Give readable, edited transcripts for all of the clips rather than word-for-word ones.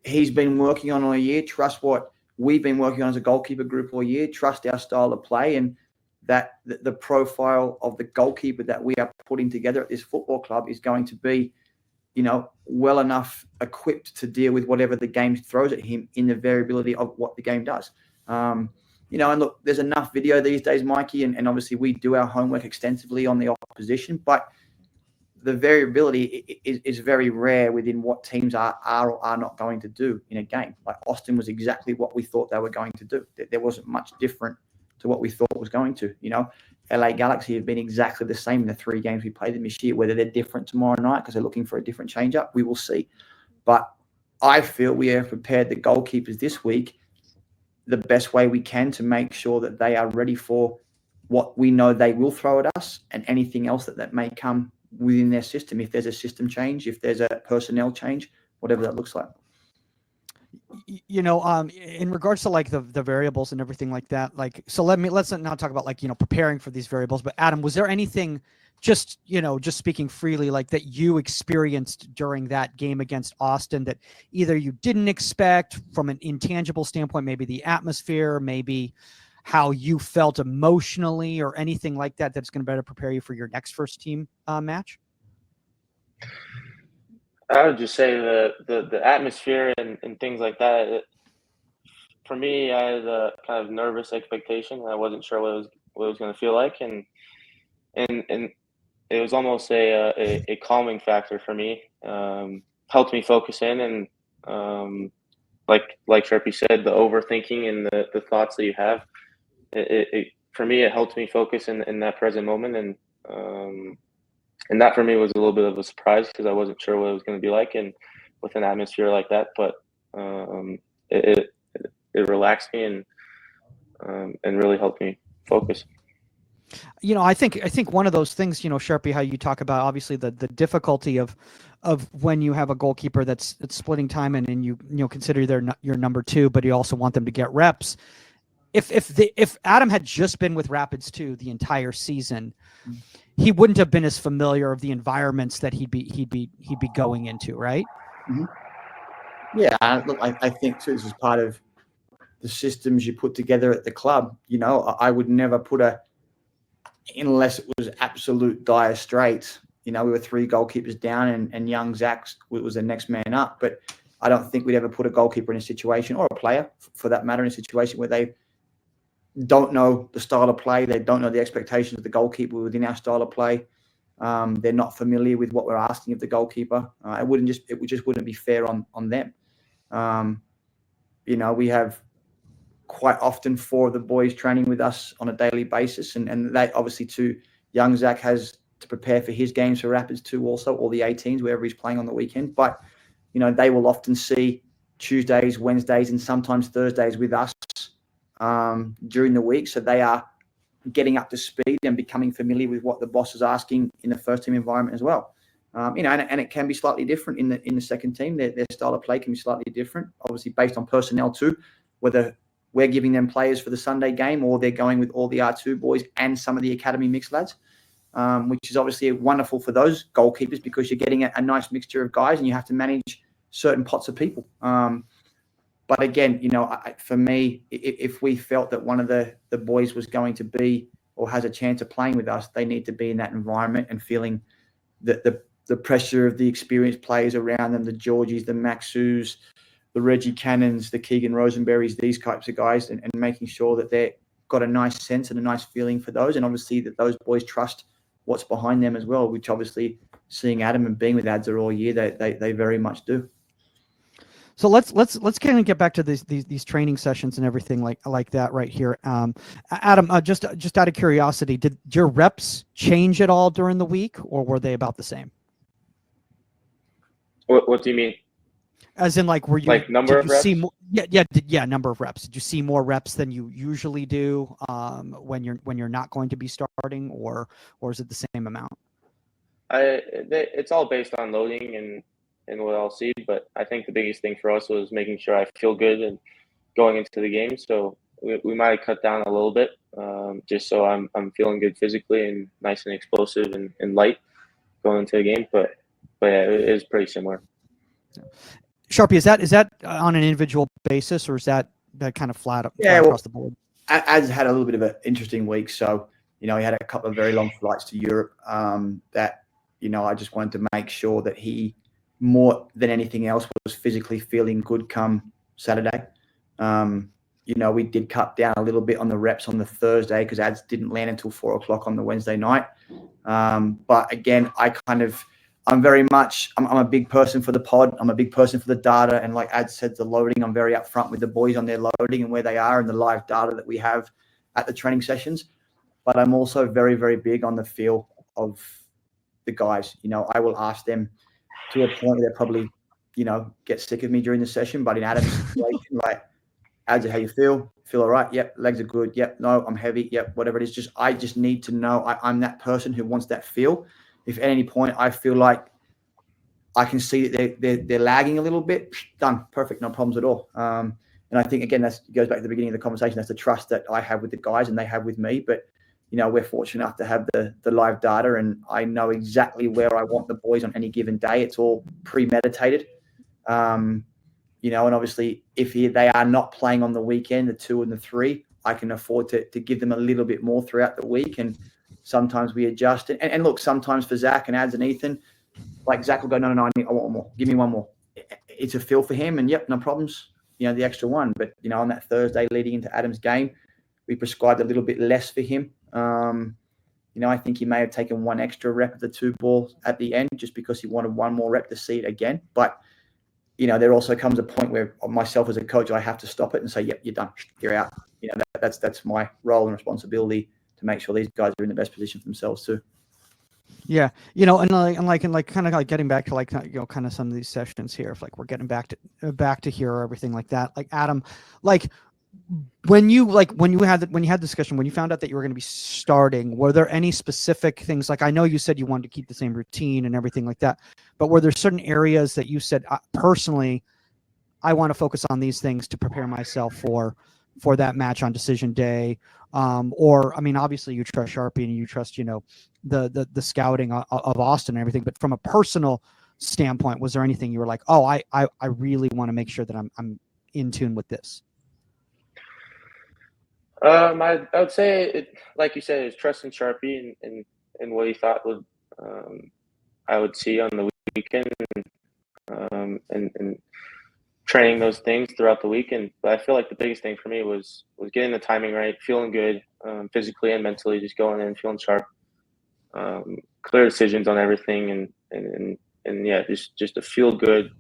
he's been working on all year. Trust what we've been working on as a goalkeeper group all year. Trust our style of play, and that the profile of the goalkeeper that we are putting together at this football club is going to be, well enough equipped to deal with whatever the game throws at him in the variability of what the game does. And look, there's enough video these days, Mikey, and obviously we do our homework extensively on the opposition, but the variability is very rare within what teams are or are not going to do in a game. Like Austin was exactly what we thought they were going to do. There wasn't much different to what we thought was going to. LA Galaxy have been exactly the same in the 3 games we played them this year. Whether they're different tomorrow night because they're looking for a different change-up, we will see. But I feel we have prepared the goalkeepers this week the best way we can to make sure that they are ready for what we know they will throw at us and anything else that may come within their system. If there's a system change, if there's a personnel change, whatever that looks like. In regards to like the variables and everything like that, so let's not talk about preparing for these variables, but Adam, was there anything just speaking freely, like that you experienced during that game against Austin that either you didn't expect from an intangible standpoint, maybe the atmosphere, maybe how you felt emotionally or anything like that, that's going to better prepare you for your next first team match? I would just say the atmosphere and things like that. For me, I had a kind of nervous expectation. I wasn't sure what it was going to feel like, and it was almost a calming factor for me. Helped me focus in, and like Sharpie said, the overthinking and the thoughts that you have. For me, it helped me focus in that present moment, and that for me was a little bit of a surprise because I wasn't sure what it was going to be like, and with an atmosphere like that. But it relaxed me and really helped me focus. I think one of those things, Sharpie, how you talk about obviously the difficulty of when you have a goalkeeper that's splitting time and you consider they're your number 2, but you also want them to get reps. If Adam had just been with Rapids 2 the entire season, he wouldn't have been as familiar of the environments that he'd be going into, right? Mm-hmm. Yeah, look, I think too, this is part of the systems you put together at the club. I would never put unless it was absolute dire straits. We were 3 goalkeepers down, and young Zach was the next man up. But I don't think we'd ever put a goalkeeper in a situation, or a player for that matter, in a situation where they don't know the style of play. They don't know the expectations of the goalkeeper within our style of play. They're not familiar with what we're asking of the goalkeeper. It just wouldn't be fair on them. We have quite often 4 of the boys training with us on a daily basis, and that obviously too, young Zach has to prepare for his games for Rapids too, also, or the 18s, wherever he's playing on the weekend. But they will often see Tuesdays, Wednesdays, and sometimes Thursdays with us during the week, so they are getting up to speed and becoming familiar with what the boss is asking in the first team environment as well. And it can be slightly different in the second team. Their style of play can be slightly different, obviously based on personnel too, whether we're giving them players for the Sunday game or they're going with all the R2 boys and some of the academy mixed lads, which is obviously wonderful for those goalkeepers because you're getting a nice mixture of guys and you have to manage certain pots of people. But again, for me, if we felt that one of the boys was going to be or has a chance of playing with us, they need to be in that environment and feeling the pressure of the experienced players around them, the Georgies, the Maxus, the Reggie Cannons, the Keegan Rosenberries, these types of guys, and making sure that they've got a nice sense and a nice feeling for those. And obviously that those boys trust what's behind them as well, which obviously seeing Adam and being with Adza all year, they very much do. So let's kind of get back to these training sessions and everything like that right here. Adam, just out of curiosity, did your reps change at all during the week, or were they about the same? What do you mean? As in, were you number of reps? See more, number of reps. Did you see more reps than you usually do when you're not going to be starting, or is it the same amount? It's all based on loading and what I'll see, but I think the biggest thing for us was making sure I feel good and going into the game. So we might have cut down a little bit, just so I'm feeling good physically and nice and explosive and light going into the game. But yeah, it is pretty similar. Sharpie, is that on an individual basis, or is that kind of flat Yeah, across the board? Ads had a little bit of an interesting week. So, he had a couple of very long flights to Europe that, I just wanted to make sure that he, more than anything else, was physically feeling good come Saturday. We did cut down a little bit on the reps on the Thursday because ads didn't land until 4:00 on the Wednesday night. But again, I'm a big person for the pod. I'm a big person for the data. And like Ad said, the loading, I'm very upfront with the boys on their loading and where they are and the live data that we have at the training sessions. But I'm also very, very big on the feel of the guys. I will ask them to a point where they probably, get sick of me during the session. But in Adam's situation, like, Ads, how you feel? Feel all right? Yep. Legs are good. Yep. No, I'm heavy. Yep. Whatever it is. I just need to know I'm that person who wants that feel. If at any point I feel like I can see that they're lagging a little bit, done. Perfect. No problems at all. And I think, again, that goes back to the beginning of the conversation. That's the trust that I have with the guys and they have with me. But, we're fortunate enough to have the live data, and I know exactly where I want the boys on any given day. It's all premeditated. And obviously if they are not playing on the weekend, the 2 and the 3, I can afford to give them a little bit more throughout the week. And sometimes we adjust it. And look, sometimes for Zach and Ads and Ethan, like Zach will go, no, I want one more. Give me one more. It's a feel for him. And yep, no problems, the extra one. But, on that Thursday leading into Adam's game, we prescribed a little bit less for him. I think he may have taken one extra rep of the 2 ball at the end just because he wanted one more rep to see it again. But, there also comes a point where myself as a coach, I have to stop it and say, yep, you're done. You're out. That's my role and responsibility to make sure these guys are in the best position for themselves too. Yeah. And kind of like getting back to kind of some of these sessions here, if like we're getting back to here or everything like that, like Adam, like when you had the discussion, when you found out that you were going to be starting, were there any specific things? Like, I know you said you wanted to keep the same routine and everything like that, but were there certain areas that you said, personally, I want to focus on these things to prepare myself for that match on decision day? Or, I mean, obviously you trust Sharpie and you trust, the scouting of Austin and everything, but from a personal standpoint, was there anything you were like, oh, I really want to make sure that I'm in tune with this? I would say it, like you said, is trusting Sharpie and what he thought would I would see on the weekend, and training those things throughout the weekend. But I feel like the biggest thing for me was getting the timing right, feeling good, physically and mentally, just going in feeling sharp, clear decisions on everything, and yeah, just a feel good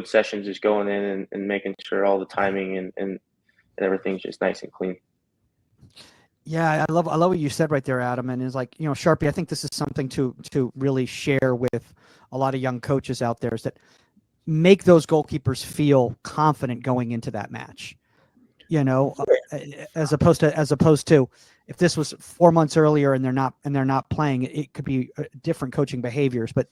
sessions, just going in and making sure all the timing and everything's just nice and clean. Yeah, I love what you said right there, Adam. And it's like, Sharpie, I think this is something to really share with a lot of young coaches out there, is that make those goalkeepers feel confident going into that match. As opposed to if this was 4 months earlier and they're not playing, it could be different coaching behaviors. But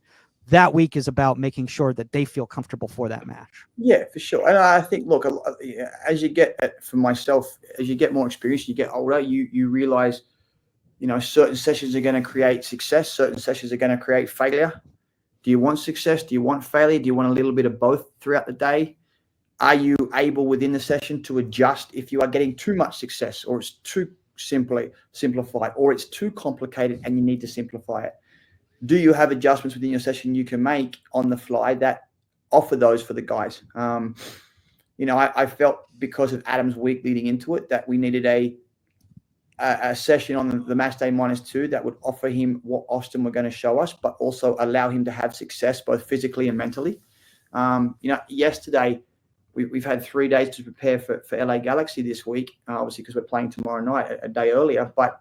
that week is about making sure that they feel comfortable for that match. Yeah, for sure. And I think, look, as you get, for myself, as you get more experience, you get older, you realize, certain sessions are going to create success. Certain sessions are going to create failure. Do you want success? Do you want failure? Do you want a little bit of both throughout the day? Are you able within the session to adjust if you are getting too much success, or it's too simplified, or it's too complicated and you need to simplify it? Do you have adjustments within your session you can make on the fly that offer those for the guys? I felt because of Adam's week leading into it that we needed a session on the match day -2 that would offer him what Austin were going to show us, but also allow him to have success both physically and mentally. Yesterday we've had 3 days to prepare for LA Galaxy this week, obviously because we're playing tomorrow night a day earlier. But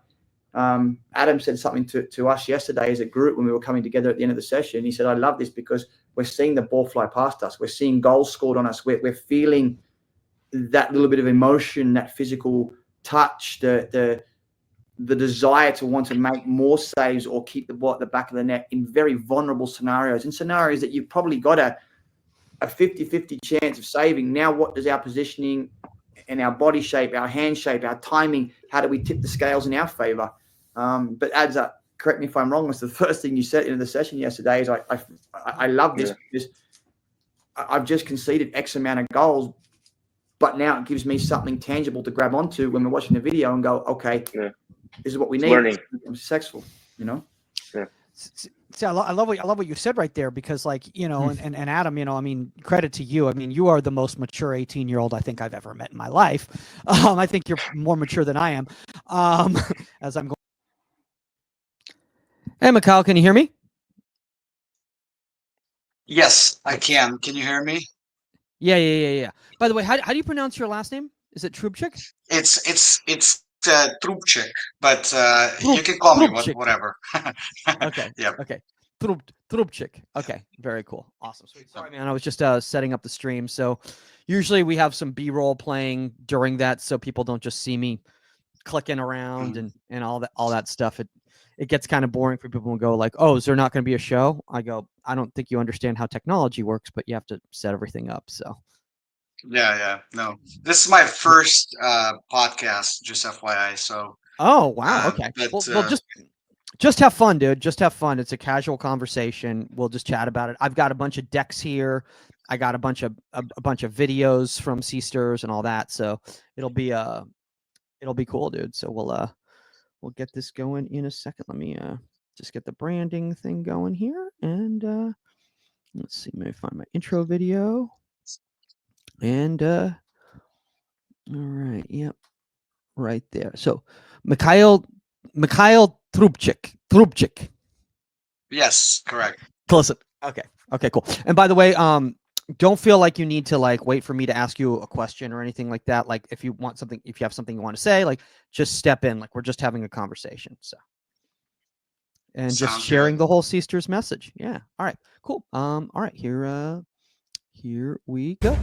Adam said something to us yesterday as a group when we were coming together at the end of the session. He said, I love this because we're seeing the ball fly past us. We're seeing goals scored on us. We're feeling that little bit of emotion, that physical touch, the desire to want to make more saves or keep the ball at the back of the net in very vulnerable scenarios, in scenarios that you've probably got a 50-50 chance of saving. Now, what does our positioning and our body shape, our hand shape, our timing, how do we tip the scales in our favor? But adds up, correct me if I'm wrong, was the first thing you said in the session yesterday is I love this. Yeah. Because I've just conceded X amount of goals, but now it gives me something tangible to grab onto when we're watching the video and go, okay, Yeah. this is what we It's need. learning. I'm successful, you know? Yeah. See, I love what you said right there, because like, you know, and Adam, you know, I mean, credit to you. I mean, you are the most mature 18-year-old I think I've ever met in my life. I think you're more mature than I am. As I'm going. Hey, Mikhail, can you hear me? Yes, I can. Can you hear me? Yeah. By the way, how do you pronounce your last name? Is it Trubchik? It's Trubchik, but you can call me Trubchik. whatever. Okay. Yep. Okay. Trubchik. Okay. Very cool. Awesome. Sweet. Sorry, man. I was just setting up the stream. So usually we have some B-roll playing during that, so people don't just see me clicking around and all that stuff. It gets kind of boring for people and go like, oh, is there not going to be a show? I go, I don't think you understand how technology works, but you have to set everything up. So Yeah. No, this is my first podcast, just FYI. So, oh wow, okay. but Well, just have fun, dude. Just have fun. It's a casual conversation. We'll just chat about it. I've got a bunch of decks here. I got a bunch of videos from Seasters and all that. So it'll be cool, dude. So we'll get this going in a second. Let me just get the branding thing going here, and let's see. Maybe find my intro video. And all right, yep, right there. So Mikhail Trubchik. yes, correct. Listen. Okay, cool. And by the way, don't feel like you need to like wait for me to ask you a question or anything like that. Like if you have something you want to say, like just step in. Like we're just having a conversation. So and Sounds just sharing good. the whole Seasters message. Yeah. All right. Cool. All right. Here we go.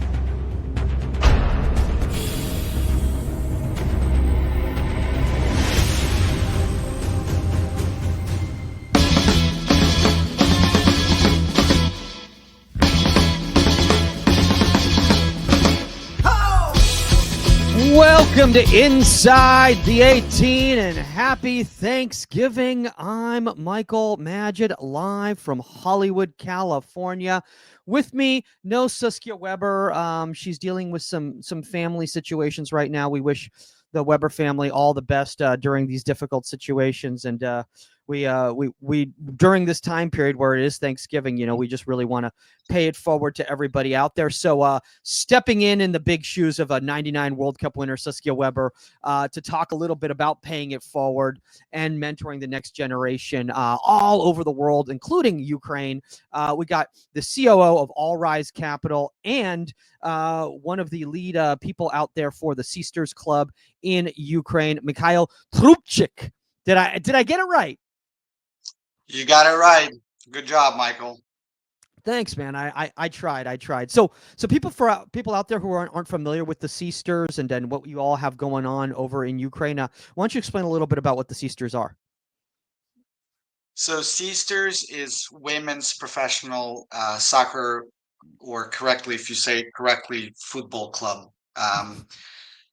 Welcome to Inside the 18 and happy Thanksgiving. I'm Michael Magid, live from Hollywood, California. With me, no Saskia Weber. She's dealing with some family situations right now. We wish the Weber family all the best during these difficult situations. And we during this time period where it is Thanksgiving, you know, we just really want to pay it forward to everybody out there. So stepping in the big shoes of a 99 World Cup winner, Saskia Weber, to talk a little bit about paying it forward and mentoring the next generation all over the world, including Ukraine. We got the COO of All Rise Capital and one of the lead people out there for the Seasters Club in Ukraine, Mikhail Trubchik. Did I get it right? You got it right. Good job, Michael. Thanks, man. I tried. So people out there who aren't familiar with the Seasters and then what you all have going on over in Ukraine, why don't you explain a little bit about what the Seasters are? So, Seasters is women's professional soccer, or correctly, if you say correctly, football club.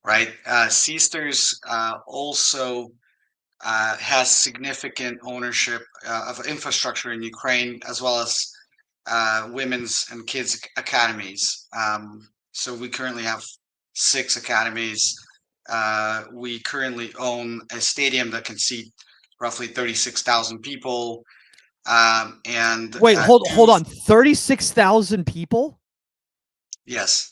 Right? Seasters also has significant ownership of infrastructure in Ukraine, as well as women's and kids academies. So we currently have 6 academies. We currently own a stadium that can seat roughly 36,000 people. And wait, hold on, 36,000 people? Yes.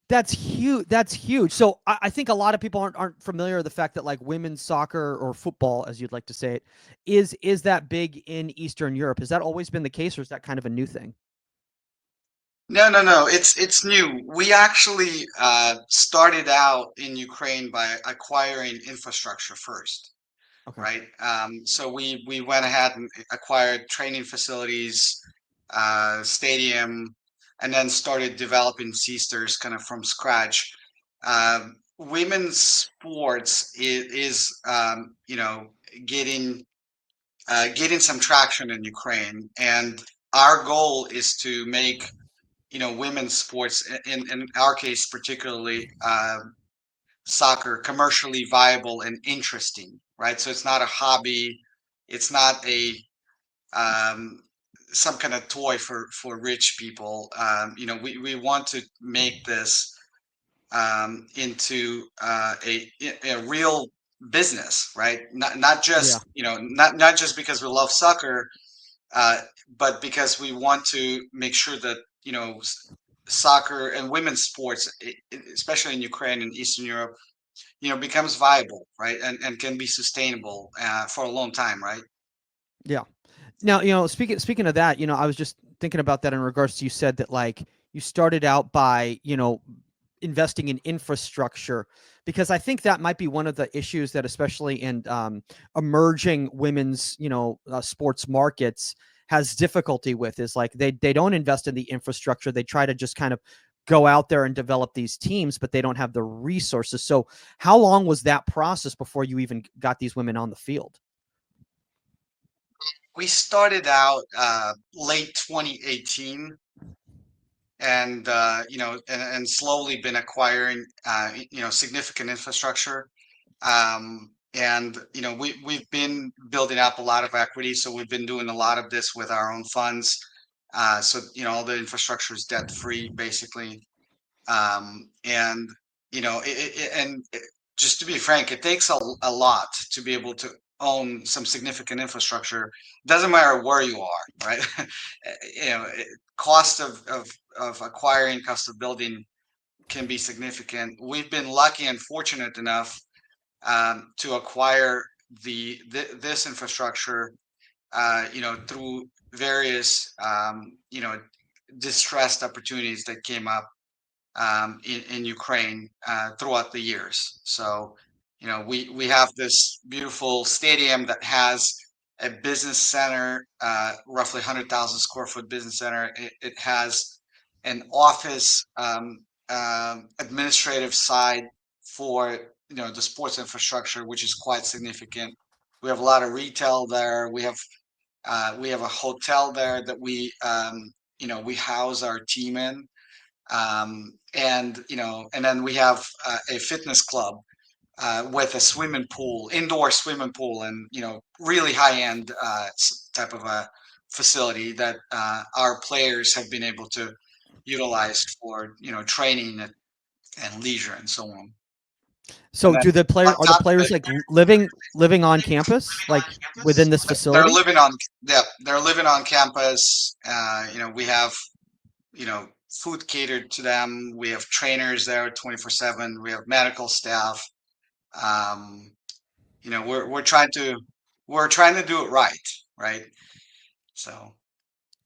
That's huge. So I think a lot of people aren't familiar with the fact that like women's soccer or football, as you'd like to say it, is that big in Eastern Europe. Has that always been the case, or is that kind of a new thing? No. It's new. We actually started out in Ukraine by acquiring infrastructure first. Okay. Right? So we went ahead and acquired training facilities, stadium, and then started developing Seasters kind of from scratch. Women's sports is getting some traction in Ukraine, and our goal is to make women's sports, in our case particularly, soccer, commercially viable and interesting, right? So it's not a hobby. It's not a some kind of toy for rich people. We want to make this into a real business, right? Not Yeah. just not just because we love soccer, uh, but because we want to make sure that soccer and women's sports, especially in Ukraine and Eastern Europe, becomes viable, right, and can be sustainable for a long time, right? Yeah. Now, speaking of that, I was just thinking about that in regards to, you said that like you started out by, investing in infrastructure, because I think that might be one of the issues that, especially in emerging women's, sports markets, has difficulty with, is like they don't invest in the infrastructure. They try to just kind of go out there and develop these teams, but they don't have the resources. So how long was that process before you even got these women on the field? We started out late 2018, and and slowly been acquiring significant infrastructure. And we've been building up a lot of equity, so we've been doing a lot of this with our own funds. So all the infrastructure is debt free, basically. And just to be frank, it takes a lot to be able to own some significant infrastructure. Doesn't matter where you are, right? Cost of acquiring, cost of building can be significant. We've been lucky and fortunate enough to acquire this infrastructure, through various distressed opportunities that came up in Ukraine throughout the years. So, we have this beautiful stadium that has a business center, roughly 100,000 square foot business center. It has an office, administrative side for the sports infrastructure, which is quite significant. We have a lot of retail there. We have a hotel there that we house our team in, and then we have a fitness club with a swimming pool, indoor swimming pool, and really high end type of a facility that our players have been able to utilize for training and leisure and so on. And So then do the on players are the top of players it, like living on campus, like within this they're facility? living on yeah, they're living on campus. We have food catered to them. We have trainers there 24/7. We have medical staff. Um, we're trying to do it right, right? So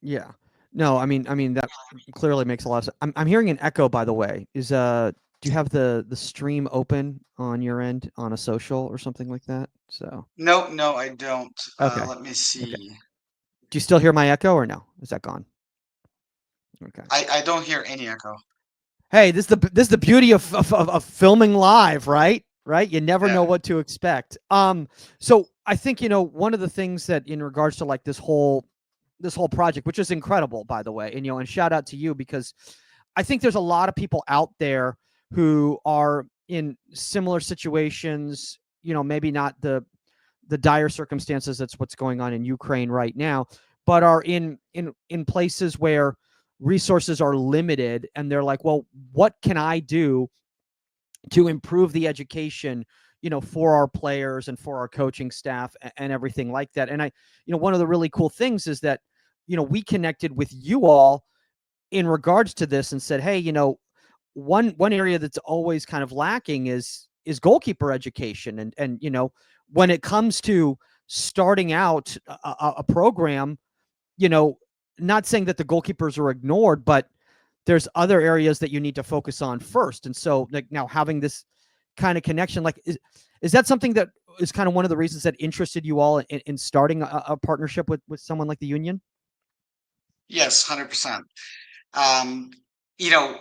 Yeah. No, I mean that clearly makes a lot of sense. I'm hearing an echo, by the way. Do you have the stream open on your end on a social or something like that? So, no, no, I don't. okay. Let me Okay. see. Do you still hear my echo or no? Is that gone? Okay. I don't hear any echo. Hey, this is the beauty of filming live, right? Right? You never Yeah. know what to expect. So I think, one of the things that, in regards to like this whole project, which is incredible, by the way, and shout out to you, because I think there's a lot of people out there who are in similar situations, maybe not the dire circumstances that's what's going on in Ukraine right now, but are in places where resources are limited, and they're like, well, what can I do to improve the education, for our players and for our coaching staff and everything like that. And one of the really cool things is that, we connected with you all in regards to this and said, hey, one area that's always kind of lacking is goalkeeper education. And when it comes to starting out a program, not saying that the goalkeepers are ignored, but there's other areas that you need to focus on first. And so, like, now having this kind of connection, like, is that something that is kind of one of the reasons that interested you all in starting a partnership with someone like the union? Yes, 100%.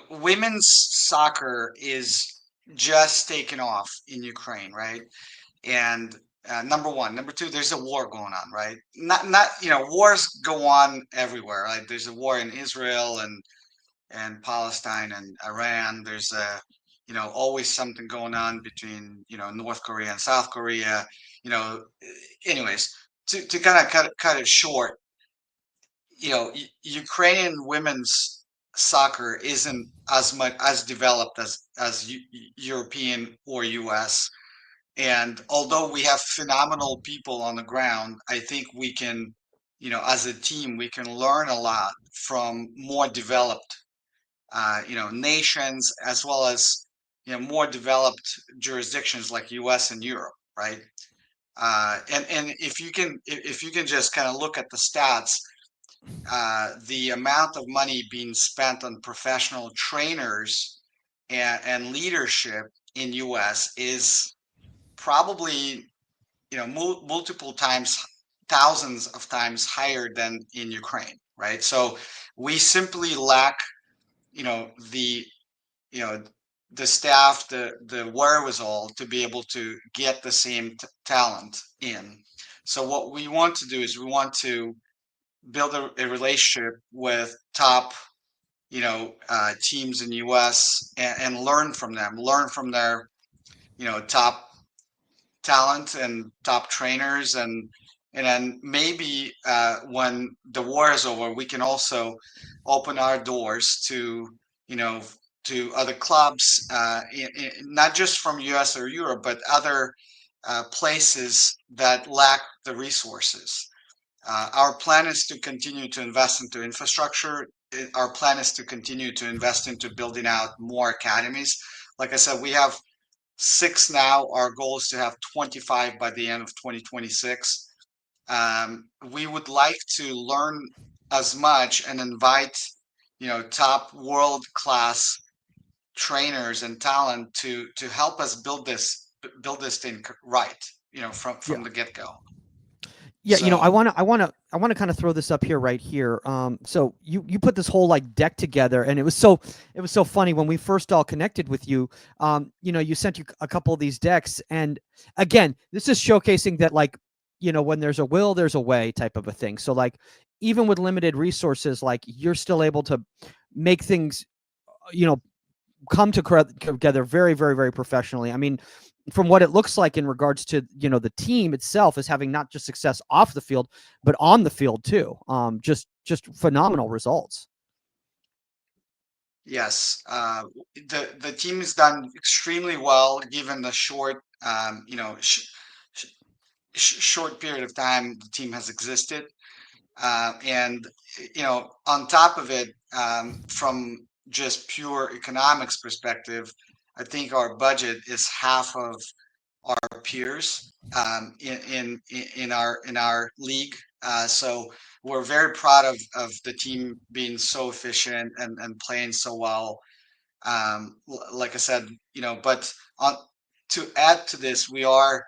Women's soccer is just taken off in Ukraine, right? And number one, number two, there's a war going on, right? Not wars go on everywhere. Like there's a war in Israel and Palestine and Iran. There's always something going on between North Korea and South Korea. You know, anyways, to kind of cut it short, Ukrainian women's soccer isn't as much as developed as European or US. And although we have phenomenal people on the ground, I think we can, as a team, we can learn a lot from more developed, nations, as well as, more developed jurisdictions like US and Europe, right? And if you can just kind of look at the stats, the amount of money being spent on professional trainers and leadership in US is probably, multiple times, thousands of times higher than in Ukraine, right? So we simply lack, the you know the staff, the wherewithal to be able to get the same talent in. So what we want to do is we want to build a relationship with top, teams in US, and learn from them, learn from their, top talent and top trainers, and then maybe, when the war is over, we can also open our doors to, you know to other clubs, not just from US or Europe, but other, places that lack the resources. Our plan is to continue to invest into infrastructure. Our plan is to continue to invest into building out more academies. Like I said, we have 6 now. Our goal is to have 25 by the end of 2026. We would like to learn as much and invite, top world class trainers and talent to help us build this thing right, from Yeah. the get go. Yeah, I So want to, kind of throw this up here, right here. So you put this whole like deck together, and it was so funny when we first all connected with you. You sent you a couple of these decks, and again, this is showcasing that, like, when there's a will, there's a way, type of a thing. So like, even with limited resources, like, you're still able to make things, you know, come together very, very, very professionally. I mean, from what it looks like in regards to, the team itself is having not just success off the field, but on the field too. Just phenomenal results. yes, the team has done extremely well given the short, sh- short period of time the team has existed. And on top of it, from just pure economics perspective, I think our budget is half of our peers, in our league. So we're very proud of the team being so efficient and playing so well. Like I said, but on to add to this, we are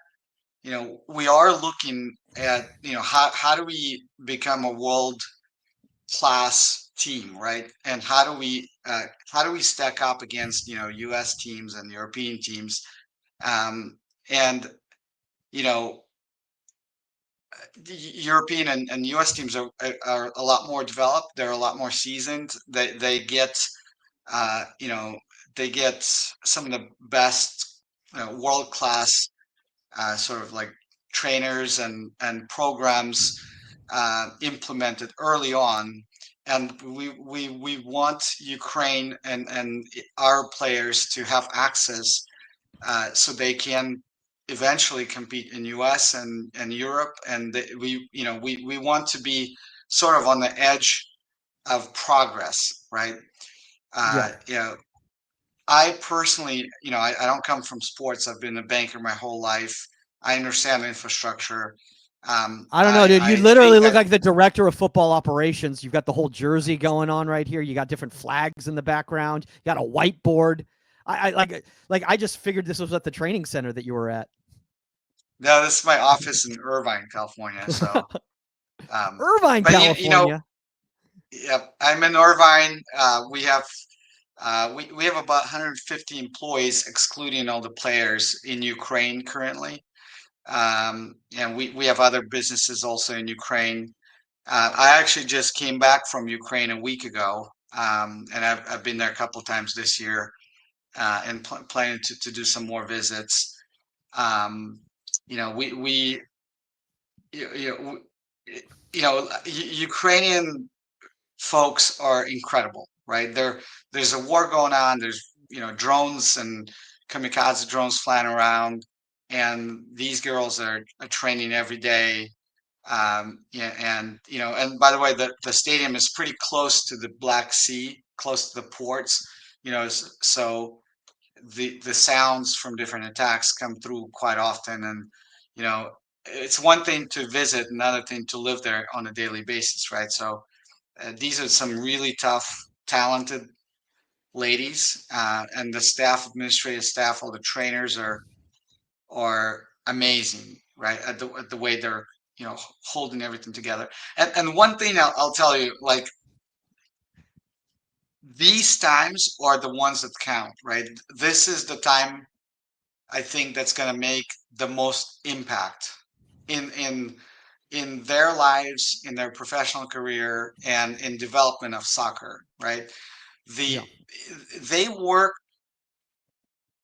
looking at, how do we become a world class team, right? And how do we stack up against, US teams and European teams? And you know the European and US teams are a lot more developed. They're a lot more seasoned. Uh, you know they get some of the best, world class, sort of like trainers and programs, implemented early on. And we want Ukraine and our players to have access, so they can eventually compete in US and Europe. And we want to be sort of on the edge of progress, right? Yeah. I personally, I don't come from sports. I've been a banker my whole life. I understand infrastructure. I don't know, dude. You I literally think look that like the director of football operations. You've got the whole jersey going on right here. You got different flags in the background. You got a whiteboard. I like I just figured this was at the training center that you were at. no, this is my office in Irvine, California. So, Irvine, but California. yep, I'm in Irvine. We have about 150 employees, excluding all the players in Ukraine currently. And we have other businesses also in Ukraine. I actually just came back from Ukraine a week ago, and I've been there a couple times this year, and planning to do some more visits. Um, we you, you know, Ukrainian folks are incredible, right? There's a war going on. There's drones and kamikaze drones flying around, and these girls are training every day. Yeah, and by the way, the stadium is pretty close to the Black Sea, close to the ports. So the sounds from different attacks come through quite often, and it's one thing to visit, another thing to live there on a daily basis, right? So these are some really tough, talented ladies, and the staff, administrative staff, all the trainers are amazing, right? At the way they're holding everything together. And one thing I'll tell you, like, these times are the ones that count, right? This is the time I think that's going to make the most impact in in their lives, in their professional career, and in development of soccer, right? Yeah. They work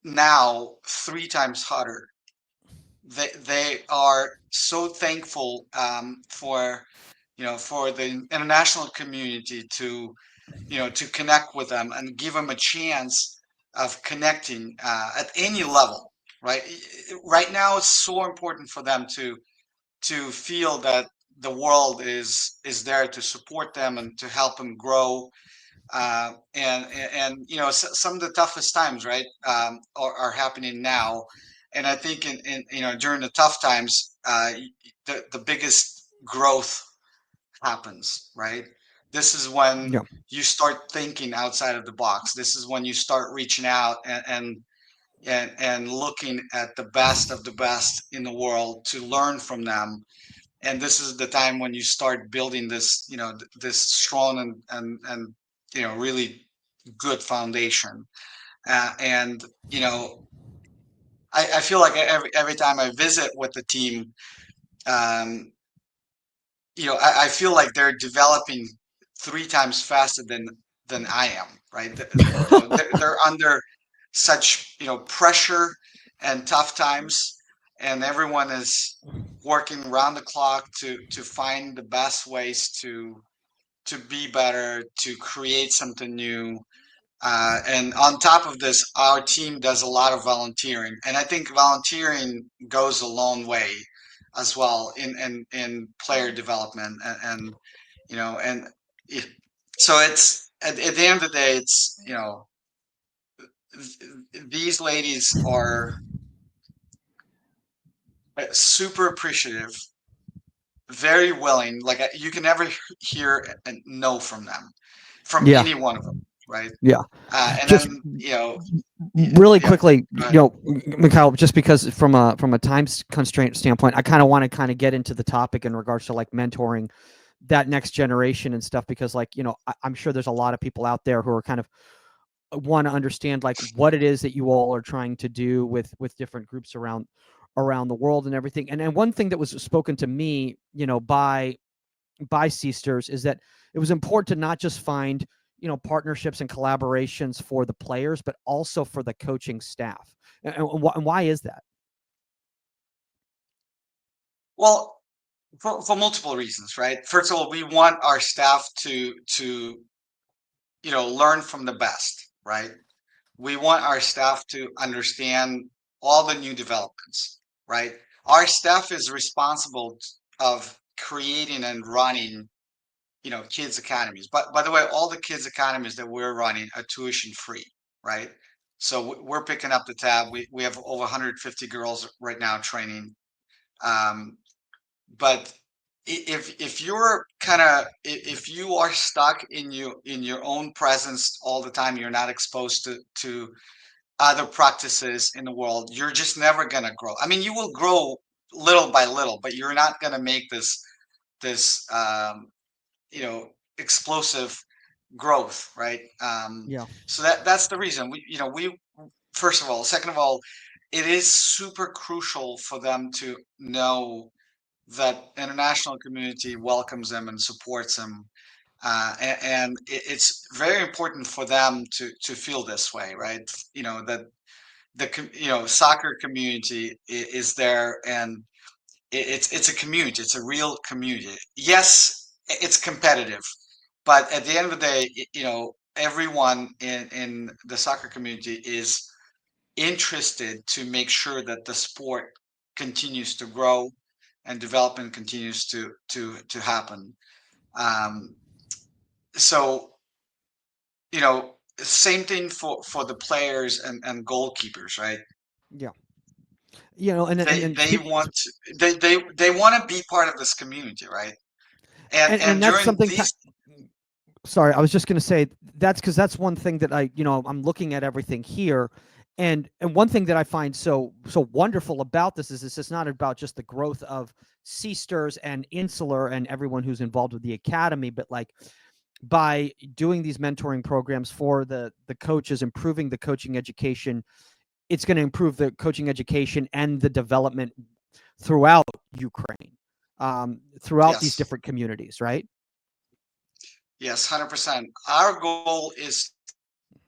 now 3 times harder. They are so thankful for for the international community to to connect with them and give them a chance of connecting at any level, right? Right now, it's so important for them to feel that the world is there to support them and to help them grow. And some of the toughest times, right, are happening now. And I think in during the tough times, the biggest growth happens, right? This is when Yeah. you start thinking outside of the box. This is when you start reaching out and looking at the best of the best in the world to learn from them. And this is the time when you start building this, this strong and really good foundation. And I feel like every time I visit with the team, um, I feel like they're developing 3 times faster than I am, right? They're under such pressure and tough times, and everyone is working around the clock to find the best ways to be better, to create something new. And on top of this, our team does a lot of volunteering, and I think volunteering goes a long way as well in player development, and and it, so it's at the end of the day, it's these ladies are super appreciative, very willing. Like you can never hear a no from them, from Yeah. any one of them, right? Yeah. And Just then really yeah, quickly, go ahead. Mikhail, just because from a time constraint standpoint, I kind of want to kind of get into the topic in regards to like mentoring that next generation and stuff, because like, I'm sure there's a lot of people out there who are kind of want to understand like what it is that you all are trying to do with different groups around the world and everything. And one thing that was spoken to me, by Seasters is that it was important to not just find partnerships and collaborations for the players, but also for the coaching staff. And why is that? Well, for multiple reasons, right? First of all, we want our staff to learn from the best, right? We want our staff to understand all the new developments, right? Our staff is responsible of creating and running, kids academies. But by the way, all the kids academies that we're running are tuition free, right? So we're picking up the tab. We have over 150 girls right now training. Um, but if you're if you are stuck in your own presence all the time, you're not exposed to other practices in the world, you're just never gonna grow. I mean, you will grow little by little, but you're not gonna make this explosive growth, right? Yeah. So that's the reason we first of all, second of all, it is super crucial for them to know that international community welcomes them and supports them, and it's very important for them to feel this way, right? That soccer community is there, and it's a community. It's a real community. Yes, it's competitive, But at the end of the day, everyone in the soccer community is interested to make sure that the sport continues to grow and development continues to happen. Um, so same thing for the players and goalkeepers, right? Yeah. And They want they want to be part of this community, right? And that's during something. these, Sorry, I was just going to say that's because that's one thing that I'm looking at everything here, and one thing that I find so wonderful about this is it's not about just the growth of Seasters and Insular and everyone who's involved with the academy, but like by doing these mentoring programs for the coaches, improving the coaching education, it's going to improve the coaching education and the development throughout Ukraine, throughout these yes, different communities, right? yes, 100%. Our goal is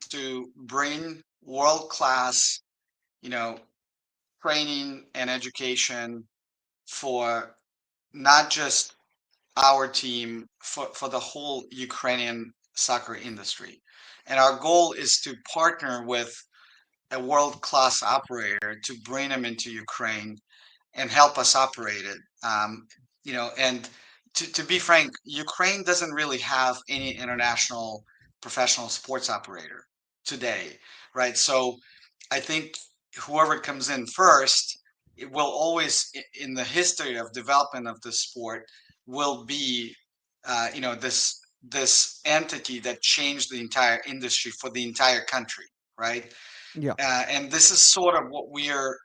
to bring world class, you know, training and education for not just our team, for the whole Ukrainian soccer industry. And our goal is to partner with a world class operator to bring them into Ukraine and help us operate it. And to be frank, Ukraine doesn't really have any international professional sports operator today, right? So I think whoever comes in first, it will always, in the history of development of the sport, will be, this entity that changed the entire industry for the entire country, right? Yeah. And this is sort of what we're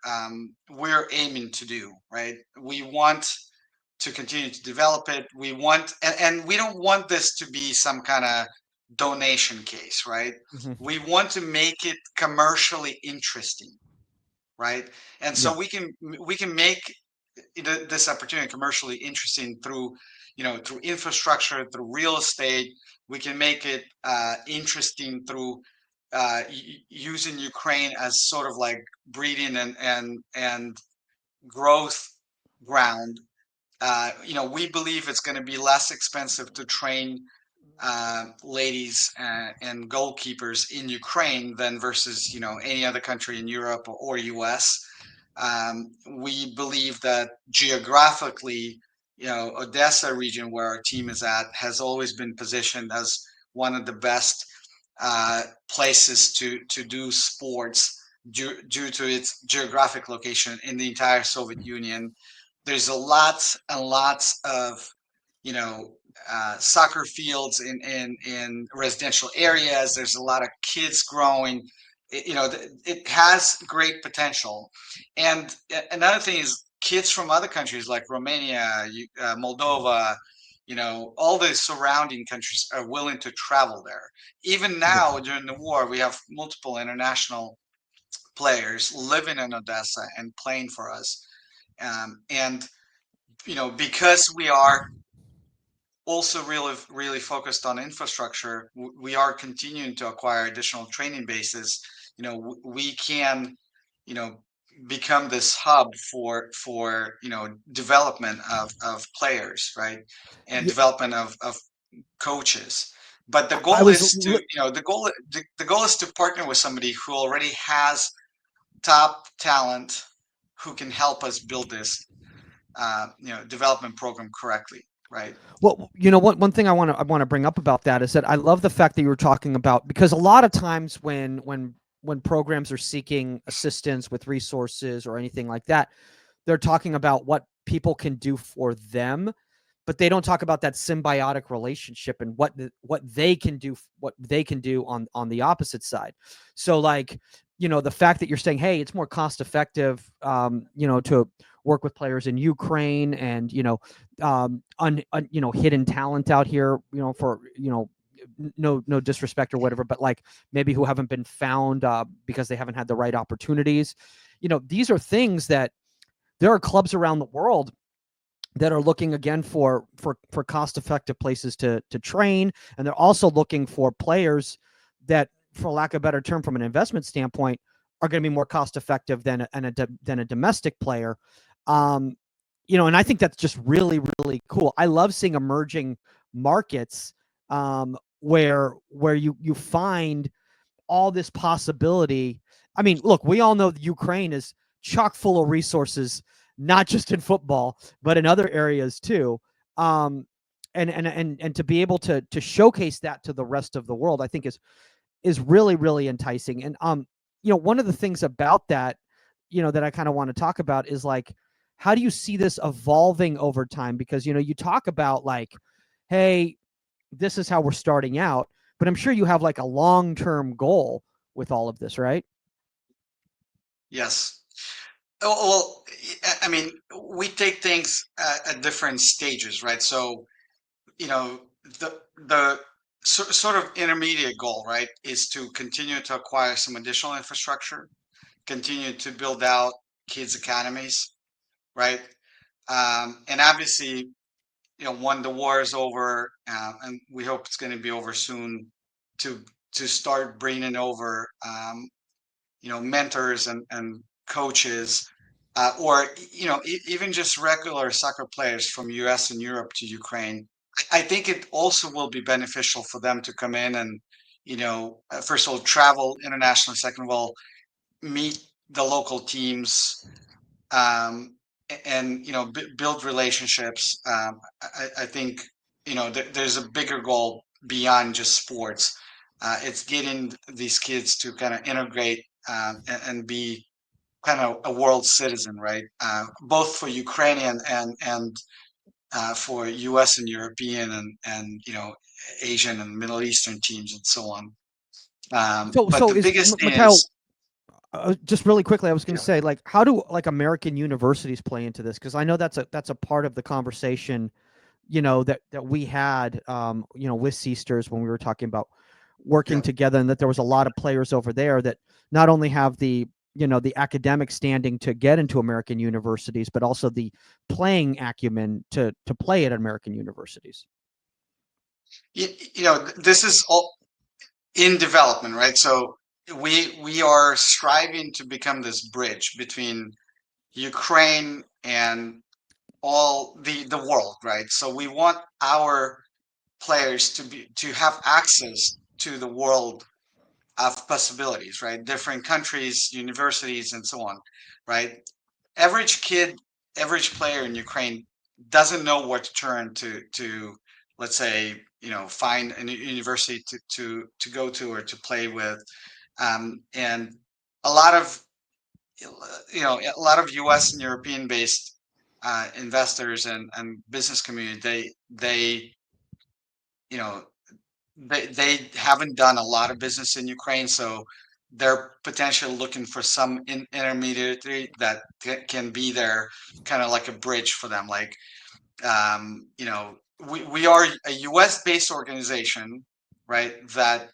aiming to do, right? We want to continue to develop it. We want, and we don't want this to be some kind of donation case, right? Hmm. We want to make it commercially interesting, right? And Yeah. so we can make this opportunity commercially interesting through, through infrastructure, through real estate. We can make it interesting through using Ukraine as sort of like breeding and growth ground. We believe it's going to be less expensive to train ladies and goalkeepers in Ukraine than versus any other country in Europe or US. We believe that geographically, Odessa region where our team is at has always been positioned as one of the best places to do sports due to its geographic location in the entire Soviet Union. There's a lots and lots of soccer fields in residential areas. There's a lot of kids growing. It has great potential. And another thing is kids from other countries like Romania, Moldova, all the surrounding countries are willing to travel there. Even Yeah. now during the war, we have multiple international players living in Odessa and playing for us. And because we are also really focused on infrastructure, we are continuing to acquire additional training bases. We can become this hub for development of players, right? And Yeah. development of coaches. But the I goal was is to the goal is to partner with somebody who already has top talent who can help us build this development program correctly, right? Well, one thing I want to bring up about that is that I love the fact that you were talking about, because a lot of times when programs are seeking assistance with resources or anything like that, they're talking about what people can do for them, but they don't talk about that symbiotic relationship and what they can do on the opposite side. So like, the fact that you're saying, hey, it's more cost effective, to work with players in Ukraine and hidden talent out here, for no disrespect or whatever, but like maybe who haven't been found because they haven't had the right opportunities. These are things that there are clubs around the world that are looking again for cost effective places to train, and they're also looking for players that, for lack of a better term, from an investment standpoint, are going to be more cost effective than a domestic player. And I think that's just really, really cool. I love seeing emerging markets where you find all this possibility. I mean, look, we all know that Ukraine is chock full of resources, not just in football, but in other areas too. And to be able to showcase that to the rest of the world, I think is really, really enticing. And one of the things about that, that I kind of want to talk about is like, how do you see this evolving over time? Because you talk about like, hey, this is how we're starting out, but I'm sure you have like a long-term goal with all of this, right? Yes. Oh, well, I mean, we take things at different stages, right? So, you know, the sort of intermediate goal, right, is to continue to acquire some additional infrastructure, continue to build out kids' academies, right? And obviously, when the war is over, and we hope it's going to be over soon, to start bringing over, mentors and coaches, or even just regular soccer players from U.S. and Europe to Ukraine. I think it also will be beneficial for them to come in and, first of all, travel internationally. Second of all, meet the local teams, and build relationships. I think there's a bigger goal beyond just sports. It's getting these kids to kind of integrate, and be kind of a world citizen, right? Both for Ukrainian and for U.S. and European and Asian and Middle Eastern teams and so on. But So the is biggest thing Mikhail, is, just really quickly, I was going yeah, to say, like, how do like American universities play into this? Because I know that's a part of the conversation, that we had, with Seasters when we were talking about working yeah. together, and that there was a lot of players over there that not only have the the academic standing to get into American universities, but also the playing acumen to play at American universities. This is all in development, right? So we are striving to become this bridge between Ukraine and all the world, right? So we want our players to have access to the world of possibilities, right? Different countries, universities, and so on, right? Average kid, average player in Ukraine doesn't know where to turn to, let's say, find a university to go to or to play with, and a lot of U.S. and European based investors and business community, they you know they haven't done a lot of business in Ukraine, so they're potentially looking for some intermediary that can be there, kind of like a bridge for them. Like, we are a U.S. based organization, right? That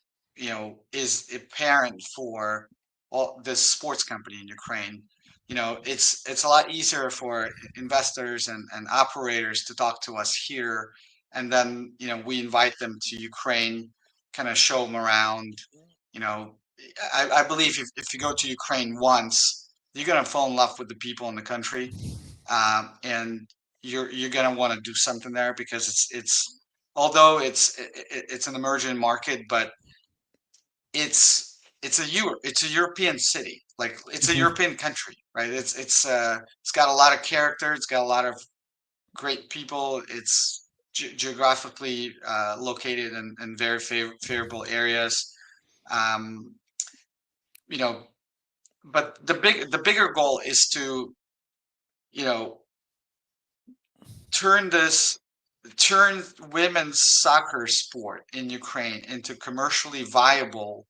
is a parent for all this sports company in Ukraine. It's a lot easier for investors and operators to talk to us here, and then we invite them to Ukraine, kind of show them around. You know, I believe if you go to Ukraine once, you're gonna fall in love with the people in the country, and you're gonna want to do something there because it's although it's an emerging market, but it's a European city, like it's a Mhm. European country, right? It's got a lot of character, it's got a lot of great people, it's geographically located in very favorable areas, um, you know. But the bigger goal is to you know turn this turn women's soccer sport in Ukraine into commercially viable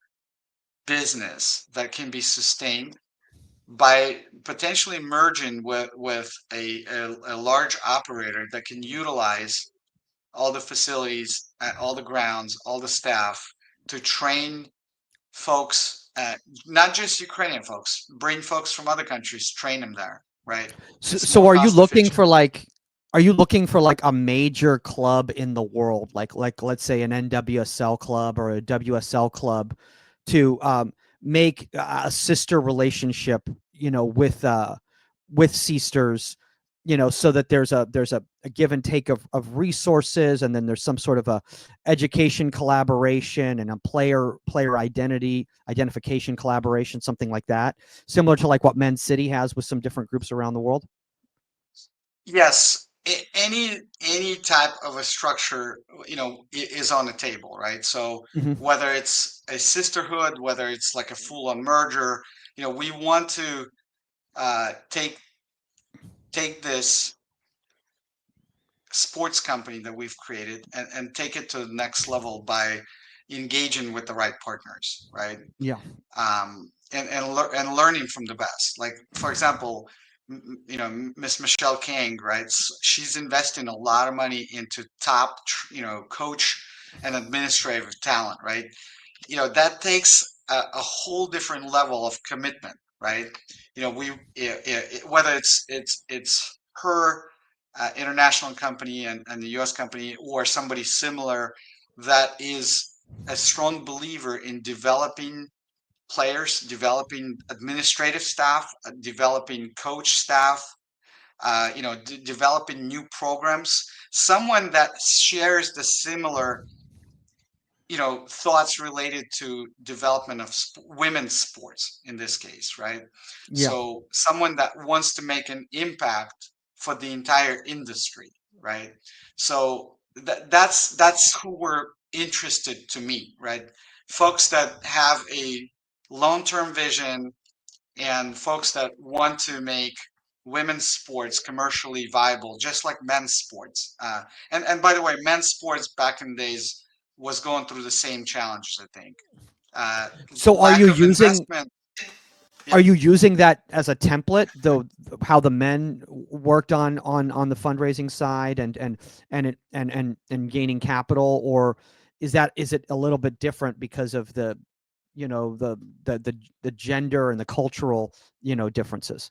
business that can be sustained by potentially merging with a large operator that can utilize all the facilities, all the grounds, all the staff to train folks, not just Ukrainian folks, bring folks from other countries, train them there, right? So, It's more so cost efficient. are you looking for like a major club in the world, like let's say an NWSL club or a WSL club, to make a sister relationship, with Seasters, so that there's a give and take of resources, and then there's some sort of a education collaboration and a player identification collaboration, something like that, similar to like what Men's City has with some different groups around the world. Yes, any type of a structure, is on the table, right? So Mm-hmm. whether it's a sisterhood, whether it's like a full-on merger, we want to take this sports company that we've created and take it to the next level by engaging with the right partners, right? Yeah. And learning from the best. Like, for example, Miss Michelle King, right? She's investing a lot of money into top, coach and administrative talent, right? That takes a whole different level of commitment, right? Whether it's her international company and the U.S. company, or somebody similar that is a strong believer in developing players, developing administrative staff, developing coach staff, developing new programs. Someone that shares the similar, thoughts related to development of women's sports in this case, right? Yeah. So someone that wants to make an impact for the entire industry, right? So that's who we're interested to meet, right? Folks that have a long-term vision, and folks that want to make women's sports commercially viable, just like men's sports. And by the way, men's sports back in the days was going through the same challenges, I think. So Lack of investment. are you using that as a template, though, how the men worked on the fundraising side and gaining capital, or is it a little bit different because of the the gender and the cultural differences?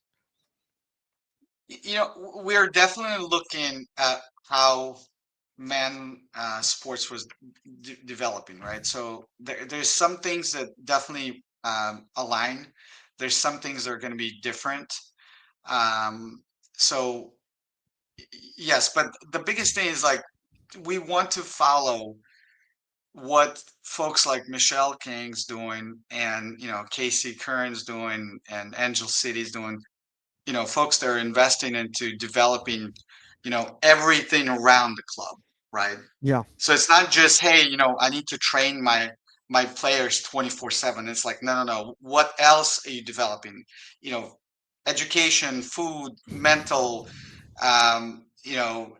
We're definitely looking at how men sports was developing, right? So there's some things that definitely align. There's some things that are going to be different. So yes, but the biggest thing is, like, we want to follow what folks like Michelle King's doing, and Casey Kern's doing, and Angel City's doing. Folks that are investing into developing, everything around the club, right? Yeah. So it's not just, hey, I need to train my players 24/7. It's like, no, no, no. What else are you developing? Education, food, mental, um, you know,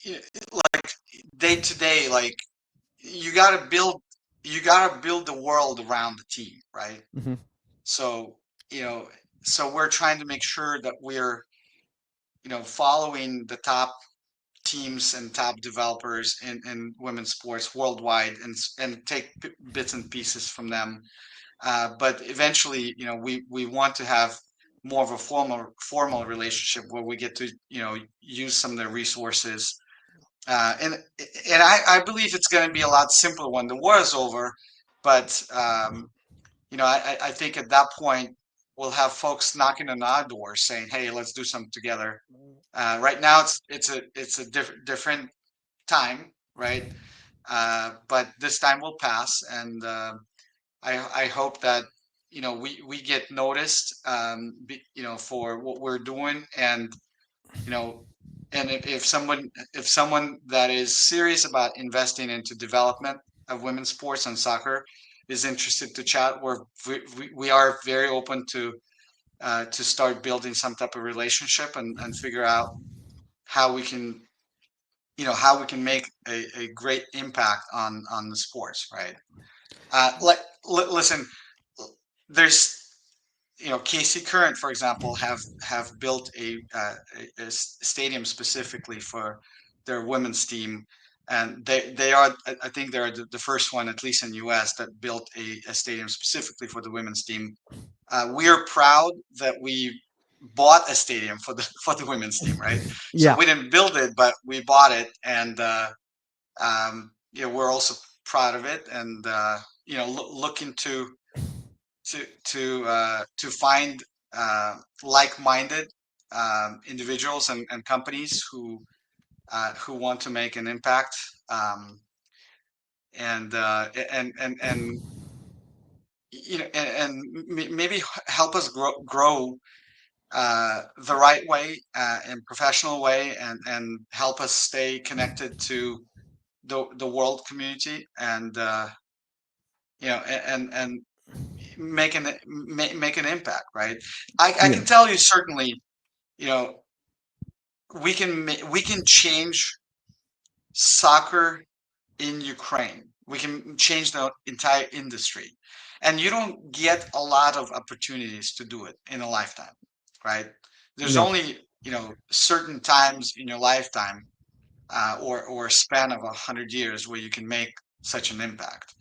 like day to day, like you gotta build the world around the team, right? Mm-hmm. So, you know, so we're trying to make sure that we're, following the top teams and top developers in women's sports worldwide, and take bits and pieces from them. But eventually, we want to have more of a formal relationship where we get to, use some of their resources. And I believe it's going to be a lot simpler when the war is over. But I think at that point we'll have folks knocking on our door saying, "Hey, let's do something together." Right now, it's a different time, right? But this time will pass, and I hope that we get noticed, for what we're doing, and you know, and if someone that is serious about investing into development of women's sports and soccer is interested to chat, we are very open to start building some type of relationship, and figure out how we can make a great impact on the sports, right? Listen, there's KC Current, for example, have built a stadium specifically for their women's team, and they are, I think they're the first one, at least in the U.S., that built a stadium specifically for the women's team. We are proud that we bought a stadium for the women's team, right? So Yeah. we didn't build it, but we bought it, and we're also proud of it, and looking to find like-minded individuals and companies who want to make an impact, and you know, and maybe help us grow the right way, in professional way, and help us stay connected to the world community, and you know, and make an impact, right? I can tell you certainly, you know, we can change soccer in Ukraine. We can change the entire industry, and you don't get a lot of opportunities to do it in a lifetime, right? There's Yeah. only, you know, certain times in your lifetime, or a span of 100 years where you can make such an impact.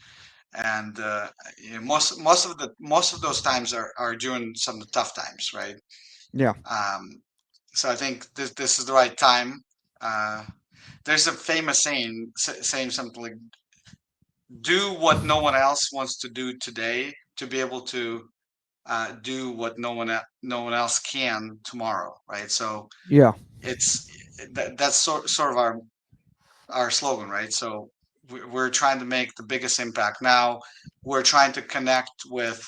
And you know, most of those times are during some of the tough times, right? Yeah. So I think this is the right time. Uh, there's a famous saying something like, "Do what no one else wants to do today to be able to do what no one else can tomorrow," right? So Yeah. it's that's sort of our slogan, right? So we're trying to make the biggest impact now. We're trying to connect with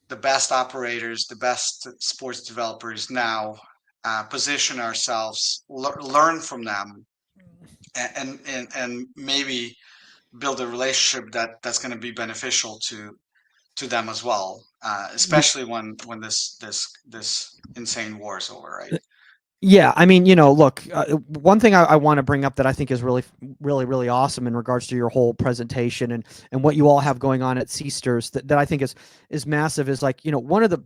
the best operators, the best sports developers now, position ourselves, learn from them, and maybe build a relationship that's going to be beneficial to them as well, especially when this insane war is over, right? Yeah, I mean, look, one thing I want to bring up that I think is really, really, really awesome in regards to your whole presentation and what you all have going on at Seasters that I think is massive is like, one of the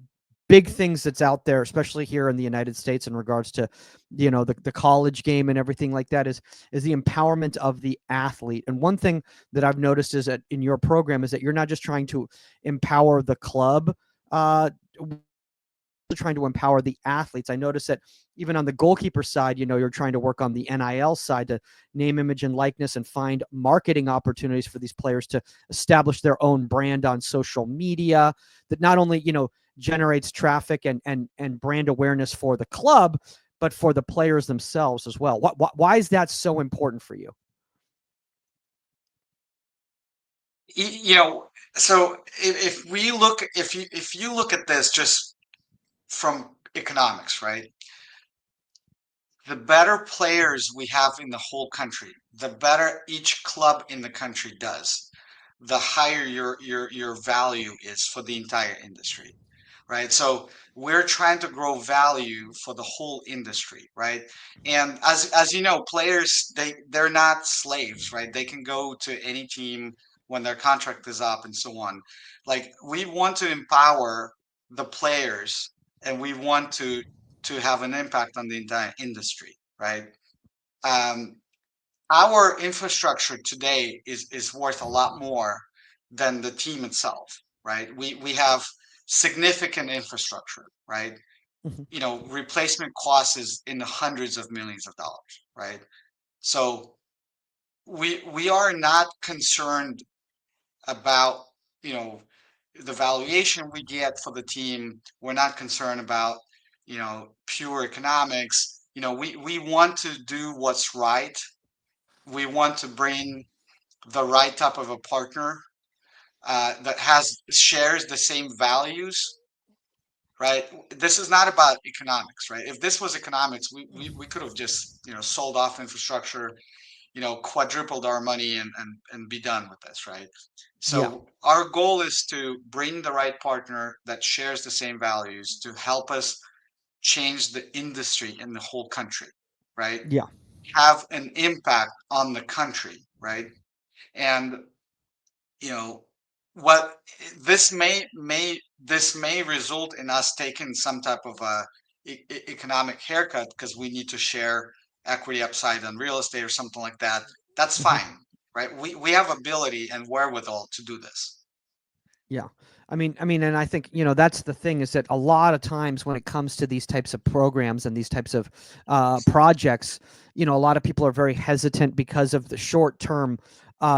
big things that's out there, especially here in the United States in regards to, the college game and everything like that is the empowerment of the athlete. And one thing that I've noticed is that in your program is that you're not just trying to empower the club, trying to empower the athletes. I noticed that even on the goalkeeper side, you're trying to work on the NIL side to name, image, and likeness and find marketing opportunities for these players to establish their own brand on social media that not only, generates traffic and brand awareness for the club, but for the players themselves as well. Why is that so important for you? You know, so if you look at this just from economics, right? The better players we have in the whole country, the better each club in the country does, the higher your value is for the entire industry, right? So we're trying to grow value for the whole industry, right? And as you know, players they're not slaves, right? They can go to any team when their contract is up and so on. Like we want to empower the players, and we want to have an impact on the entire industry, right? Um, our infrastructure today is worth a lot more than the team itself, right? We have significant infrastructure, right? Mhm. Replacement cost is in the hundreds of millions of dollars, right? So we are not concerned about, you know, the valuation we get for the team. We're not concerned about, pure economics. We want to do what's right. We want to bring the right type of a partner, that shares the same values, right? This is not about economics, right? If this was economics, we could have just, sold off infrastructure, quadrupled our money, and be done with this, right? Yeah. So our goal is to bring the right partner that shares the same values to help us change the industry in the whole country, right? Yeah. Have an impact on the country, right? And you know what this may result in us taking some type of a economic haircut because we need to share equity upside on real estate or something like that. That's Mhm. fine, right? We have ability and wherewithal to do this. Yeah. I mean, and I think, that's the thing is that a lot of times when it comes to these types of programs and these types of projects, a lot of people are very hesitant because of the short-term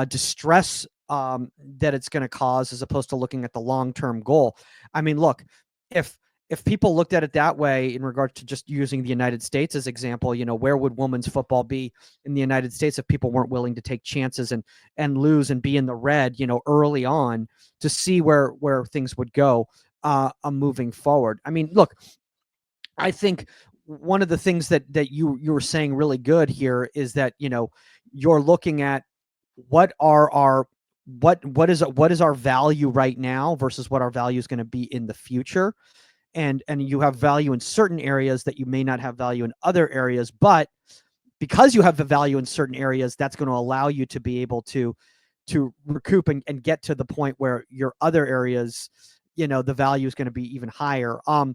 distress that it's going to cause as opposed to looking at the long-term goal. I mean, look, if if people looked at it that way in regards to just using the United States as example, where would women's football be in the United States if people weren't willing to take chances and lose and be in the red, early on, to see where things would go moving forward. I mean, look, I think one of the things that you were saying really good here is that, you're looking at what is our value right now versus what our value is going to be in the future. And you have value in certain areas that you may not have value in other areas, but because you have the value in certain areas, that's going to allow you to be able to recoup and get to the point where your other areas, the value is going to be even higher. I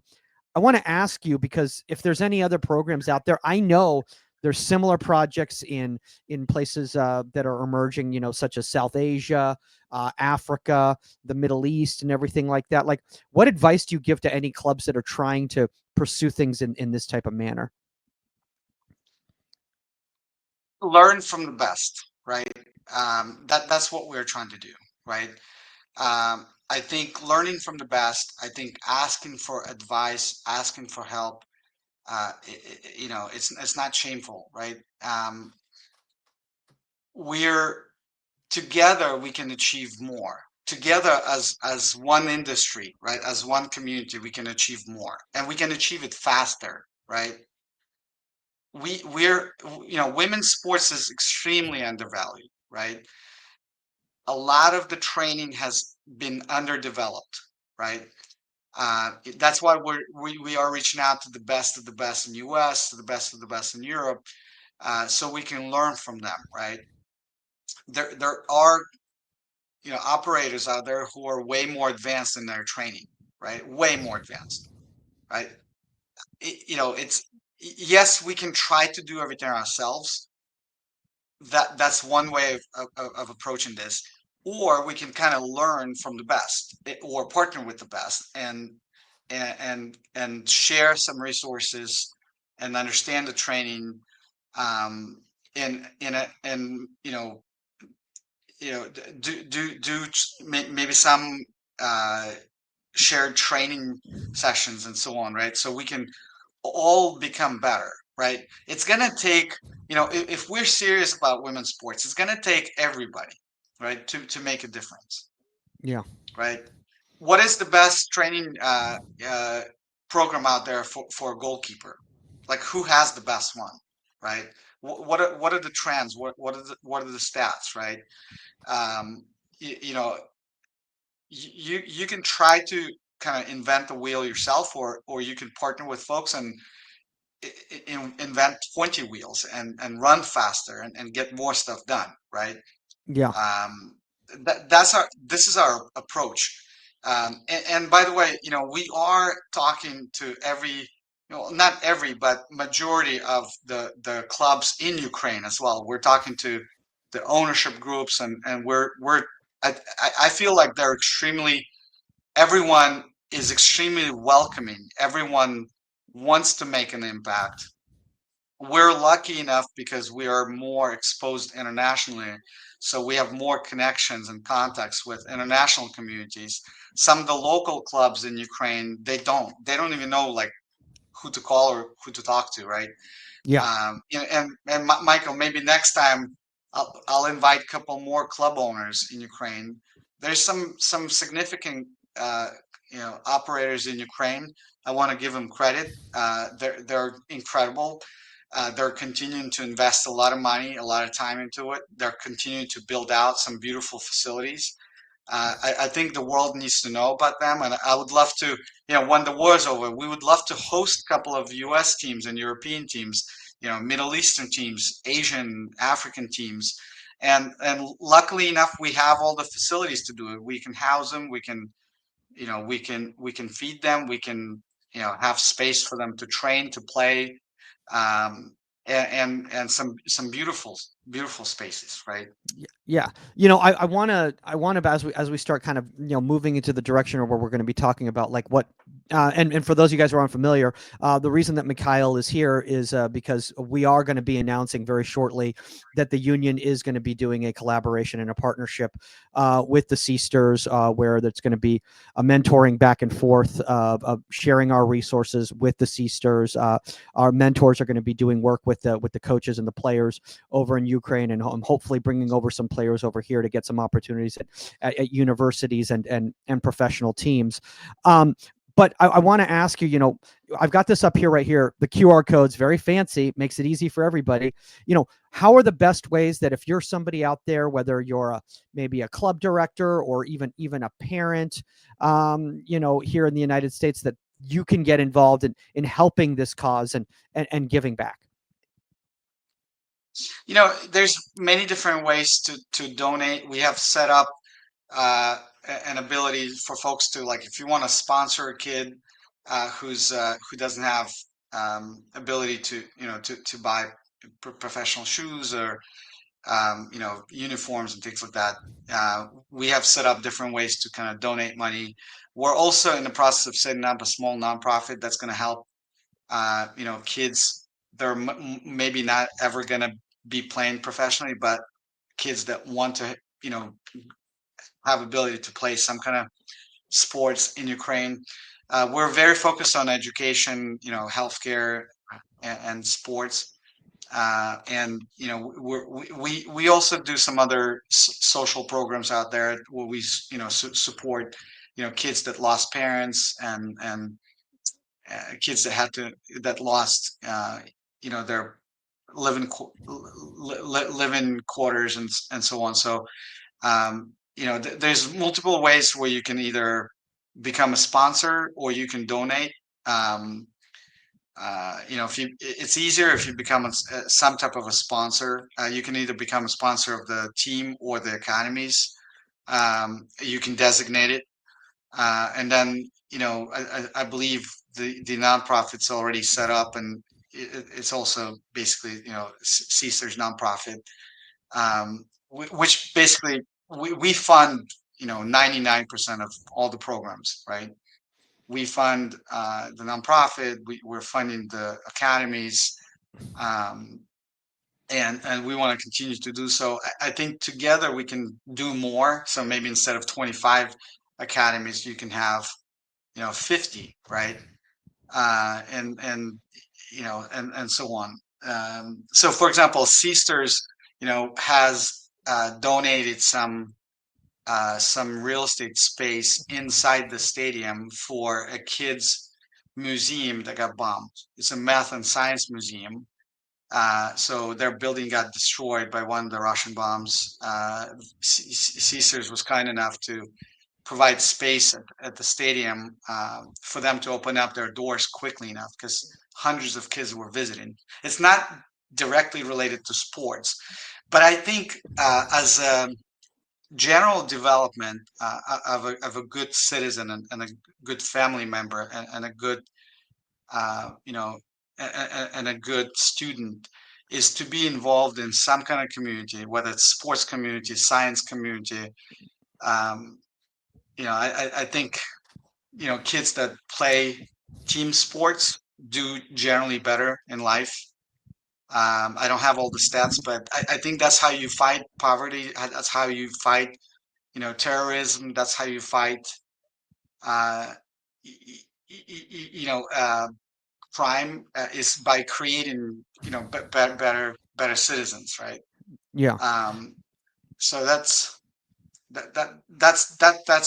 want to ask you, because if there's any other programs out there, I know there's similar projects in places that are emerging, such as South Asia, Africa, the Middle East, and everything like that. Like, what advice do you give to any clubs that are trying to pursue things in this type of manner? Learn from the best, right? That's what we're trying to do, right? I think learning from the best. I think asking for advice, asking for help. It's not shameful, right? We're together. We can achieve more together as one industry, right? As one community, we can achieve more, and we can achieve it faster, right? We're women's sports is extremely undervalued, right? A lot of the training has been underdeveloped, right? That's why we are reaching out to the best of the best in US, to the best of the best in Europe, so we can learn from them, right? There are operators out there who are way more advanced in their training, right? Way more advanced, right? It's yes, we can try to do everything ourselves. That's one way of approaching this, or we can kind of learn from the best, or partner with the best, and share some resources and understand the training, and maybe some shared training sessions and so on, right? So we can all become better, right? It's gonna take, if we're serious about women's sports, it's gonna take everybody, right, to make a difference, Yeah. right? What is the best training program out there for a goalkeeper? Like, who has the best one, right? What are the trends? What are the stats, right? You know, you can try to kind of invent the wheel yourself, or you can partner with folks and invent 20 wheels and run faster and get more stuff done, right? Yeah. This is our approach. And by the way, we are talking to not every, but majority of the clubs in Ukraine as well. We're talking to the ownership groups, and I feel like everyone is extremely welcoming. Everyone wants to make an impact. We're lucky enough because we are more exposed internationally, so we have more connections and contacts with international communities. Some of the local clubs in Ukraine, they don't even know, like, who to call or who to talk to, right? Yeah. Michael, maybe next time I'll invite a couple more club owners in Ukraine. There's some significant operators in Ukraine. I want to give them credit. They're incredible. They're continuing to invest a lot of money, a lot of time into it. They're continuing to build out some beautiful facilities. I think the world needs to know about them, and I would love to, when the war is over, we would love to host a couple of U.S. teams and European teams, Middle Eastern teams, Asian, African teams, and luckily enough, we have all the facilities to do it. We can house them. We can feed them. We can have space for them to train, to play, and some beautiful spaces, right? Yeah. I want to, as we start kind of, moving into the direction of where we're going to be talking about, like, what and for those of you guys who are unfamiliar, the reason that Mikhail is here is because we are going to be announcing very shortly that the union is going to be doing a collaboration and a partnership with the Seasters, where there's going to be a mentoring back and forth of sharing our resources with the Seasters. Our mentors are going to be doing work with the coaches and the players over in Ukraine, and hopefully bringing over some players over here to get some opportunities at universities and professional teams. But I want to ask you, I've got this up here right here. The QR code's very fancy, makes it easy for everybody. How are the best ways that if you're somebody out there, whether you're maybe a club director or even a parent, here in the United States, that you can get involved in helping this cause and giving back? There's many different ways to donate. We have set up an ability for folks to, like, if you want to sponsor a kid who doesn't have ability to buy professional shoes or uniforms and things like that. We have set up different ways to kind of donate money. We're also in the process of setting up a small nonprofit that's going to help kids. They're maybe not ever going to be playing professionally, but kids that want to have ability to play some kind of sports in Ukraine. We're very focused on education, healthcare, and sports. And we also do some other social programs out there where we support kids that lost parents and kids that lost their living quarters and so on. So there's multiple ways where you can either become a sponsor or you can donate. It's easier if you become some type of a sponsor. You can either become a sponsor of the team or the academies. You can designate it, and then I believe the nonprofit's already set up, and it's also basically Seasters nonprofit, which basically we fund 99% of all the programs, right? We fund the nonprofit. We're funding the academies, and we want to continue to do so. I think together we can do more. So maybe instead of 25 academies, you can have 50, right? And so on. So for example, Seasters has donated some real estate space inside the stadium for a kids museum that got bombed. It's a math and science museum. So their building got destroyed by one of the Russian bombs. Seasters was kind enough to provide space at the stadium for them to open up their doors quickly enough because hundreds of kids were visiting. It's not directly related to sports, but I think as a general development of a good citizen and a good family member and a good and a good student is to be involved in some kind of community, whether it's sports community, science community. I think kids that play team sports do generally better in life. I don't have all the stats, but I think that's how you fight poverty. That's how you fight, terrorism. That's how you fight, uh, crime is by creating, better citizens, right? Yeah. So that's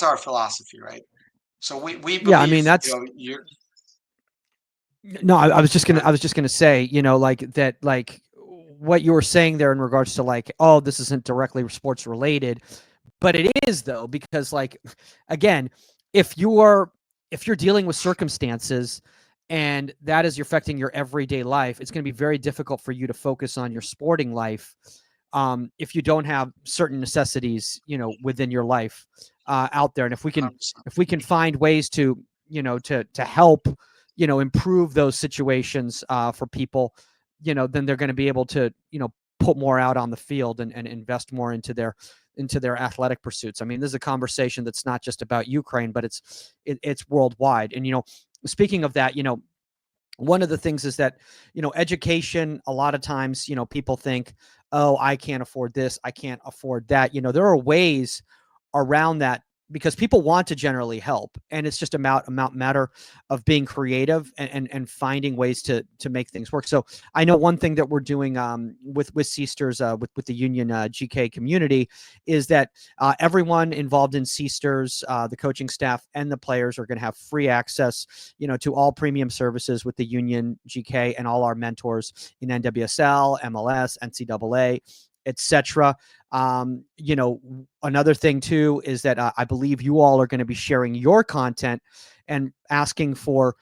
our philosophy, right? So we believe, Yeah, I mean, that's you're. no, I was just gonna say, like that, like what you were saying there in regards to like, oh, this isn't directly sports related, but it is though, because like, again, if you're dealing with circumstances and that is affecting your everyday life, it's going to be very difficult for you to focus on your sporting life if you don't have certain necessities, within your life out there. And if we can 100%. find ways to, to help, improve those situations for people, then they're going to be able to, put more out on the field and invest more into their athletic pursuits. I mean, this is a conversation that's not just about Ukraine, but it's worldwide. And speaking of that, one of the things is that, education, a lot of times, people think, oh, I can't afford this, I can't afford that. There are ways around that because people want to generally help, and it's just a matter of being creative and finding ways to make things work. So I know one thing that we're doing with Seasters, with the Union GK community, is that everyone involved in Seasters, the coaching staff and the players, are going to have free access, to all premium services with the Union GK and all our mentors in NWSL, MLS, NCAA, etc. Another thing too is that I believe you all are going to be sharing your content and asking for,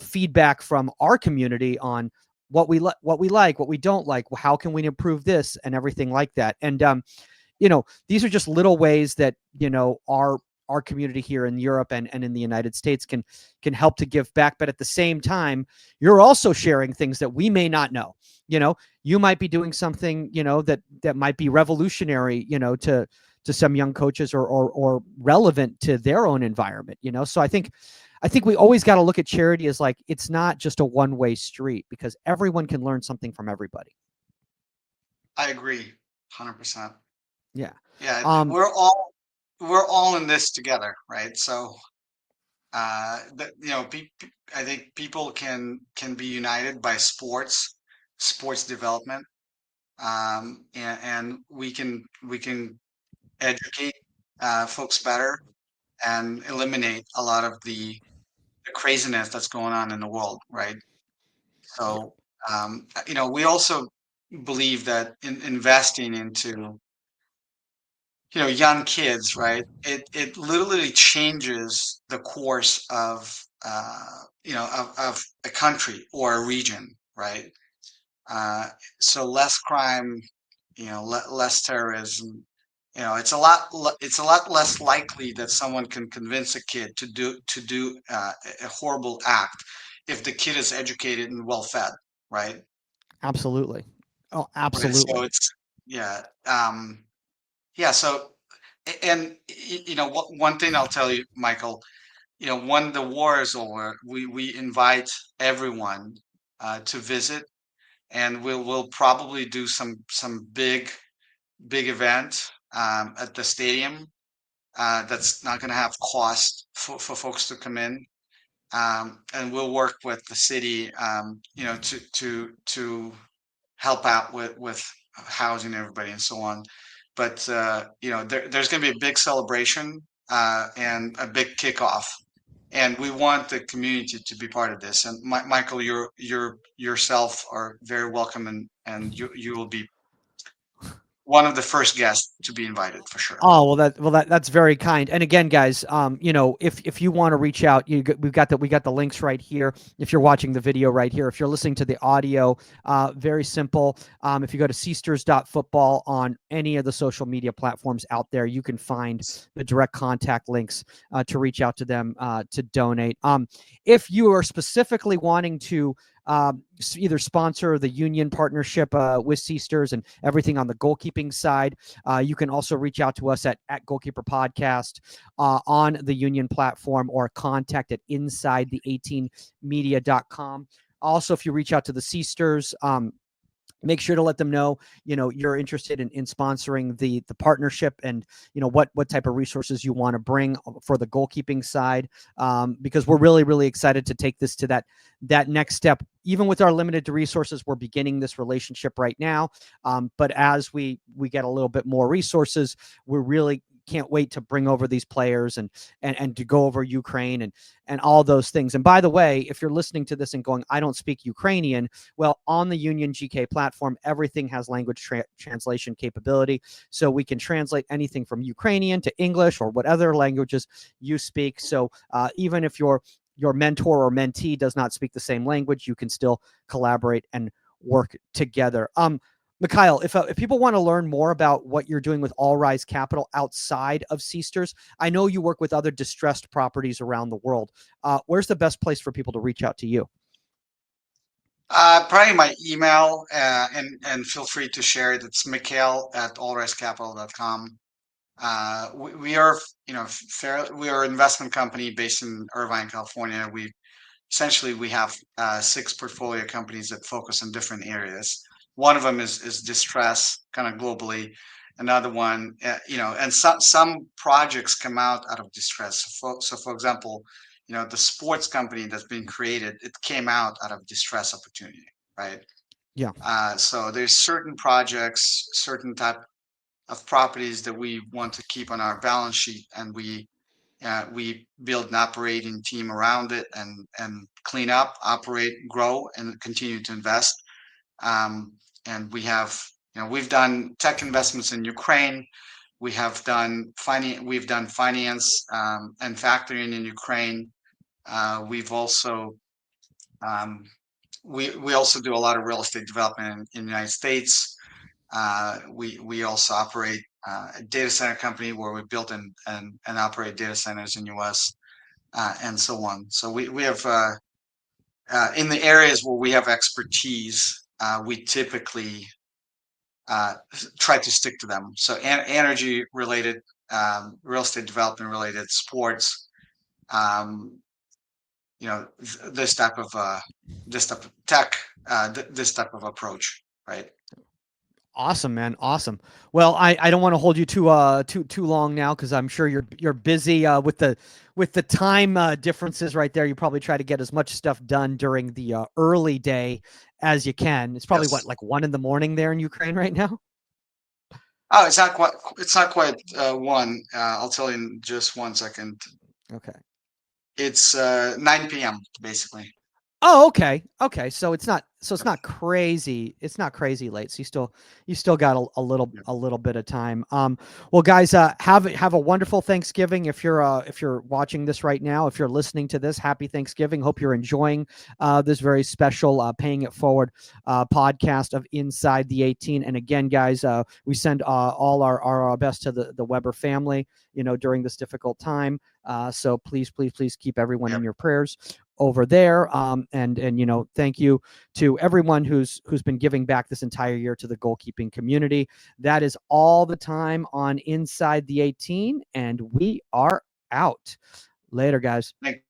feedback from our community on what we like, what we don't like, how can we improve this, and everything like that. And these are just little ways that our community here in Europe and in the United States can help to give back. But at the same time, you're also sharing things that we may not know. You might be doing something, that might be revolutionary, to some young coaches, or relevant to their own environment. So I think we always got to look at charity as like, it's not just a one-way street, because everyone can learn something from everybody. I agree, 100%. Yeah. Yeah, we're all in this together, right? So, I think people can be united by sports development, and we can educate folks better and eliminate a lot of the craziness that's going on in the world, right? Yeah. So, we also believe that investing into young kids, right? It literally changes the course of a country or a region, right? So less crime, less terrorism. It's a lot less likely that someone can convince a kid to do a horrible act if the kid is educated and well fed, right? Absolutely. Oh, Right. So absolutely. it's yeah. Yeah. So and one thing I'll tell you, Michael, when the war is over, we invite everyone to visit, and we'll probably do some big event at the stadium. That's not going to have cost for folks to come in, and we'll work with the city, to help out with housing everybody and so on. But there's going to be a big celebration and a big kickoff, and we want the community to be part of this. And Michael, you're yourself are very welcome, and you will be one of the first guests to be invited for sure. Oh, that's very kind. And again, guys, if you want to reach out, we got the links right here. If you're watching the video right here, if you're listening to the audio, very simple. If you go to seasters.football on any of the social media platforms out there, you can find the direct contact links to reach out to them to donate. If you are specifically wanting to either sponsor the Union partnership with Seasters and everything on the goalkeeping side, you can also reach out to us at Goalkeeper Podcast on the Union platform, or contact at insidethe18media.com. Also, if you reach out to the Seasters, make sure to let them know, you're interested in sponsoring the partnership, and, what type of resources you want to bring for the goalkeeping side, because we're really, really excited to take this to that next step. Even with our limited resources, we're beginning this relationship right now. But as we get a little bit more resources, we're really can't wait to bring over these players and to go over Ukraine and all those things. And by the way, if you're listening to this and going, I don't speak Ukrainian, well, on the Union GK platform, everything has language translation capability. So we can translate anything from Ukrainian to English or what other languages you speak. So even if your mentor or mentee does not speak the same language, you can still collaborate and work together. Mikhail, if people want to learn more about what you're doing with All Rise Capital outside of Seasters, I know you work with other distressed properties around the world. Where's the best place for people to reach out to you? Probably my email, and feel free to share it. It's Mikhail at allrisecapital.com. We are, we are an investment company based in Irvine, California. We essentially we have 6 portfolio companies that focus on different areas. One of them is distress, kind of globally. Another one, and some projects come out of distress. So for example, the sports company that's been created, it came out of distress opportunity, right? Yeah. So there's certain projects, certain type of properties that we want to keep on our balance sheet, and we build an operating team around it, and clean up, operate, grow, and continue to invest. And we have, we've done tech investments in Ukraine. We have done finance and factoring in Ukraine. We've also we also do a lot of real estate development in the United States. We also operate a data center company where we build and operate data centers in US, and so on. So we have in the areas where we have expertise, we typically try to stick to them. So energy related, real estate development related, sports, this type of tech, this type of approach, right? Awesome, man. Awesome. Well, I don't want to hold you too long now, because I'm sure you're busy with the time differences right there. You probably try to get as much stuff done during the early day as you can. It's probably Yes. what, like 1 a.m. there in Ukraine right now? Oh, it's not quite. It's not quite 1. I'll tell you in just 1 second. Okay. It's 9 p.m. basically. Oh, okay. Okay. So it's not crazy. It's not crazy late. So you still got a little bit of time. Well, guys, have a wonderful Thanksgiving. If you're watching this right now, if you're listening to this, happy Thanksgiving. Hope you're enjoying this very special Paying It Forward podcast of Inside the 18. And again, guys, we send all our best to the Weber family, during this difficult time. So please keep everyone in your prayers over there. And thank you to everyone who's been giving back this entire year to the goalkeeping community. That is all the time on Inside the 18, and we are out. Later, guys. Thank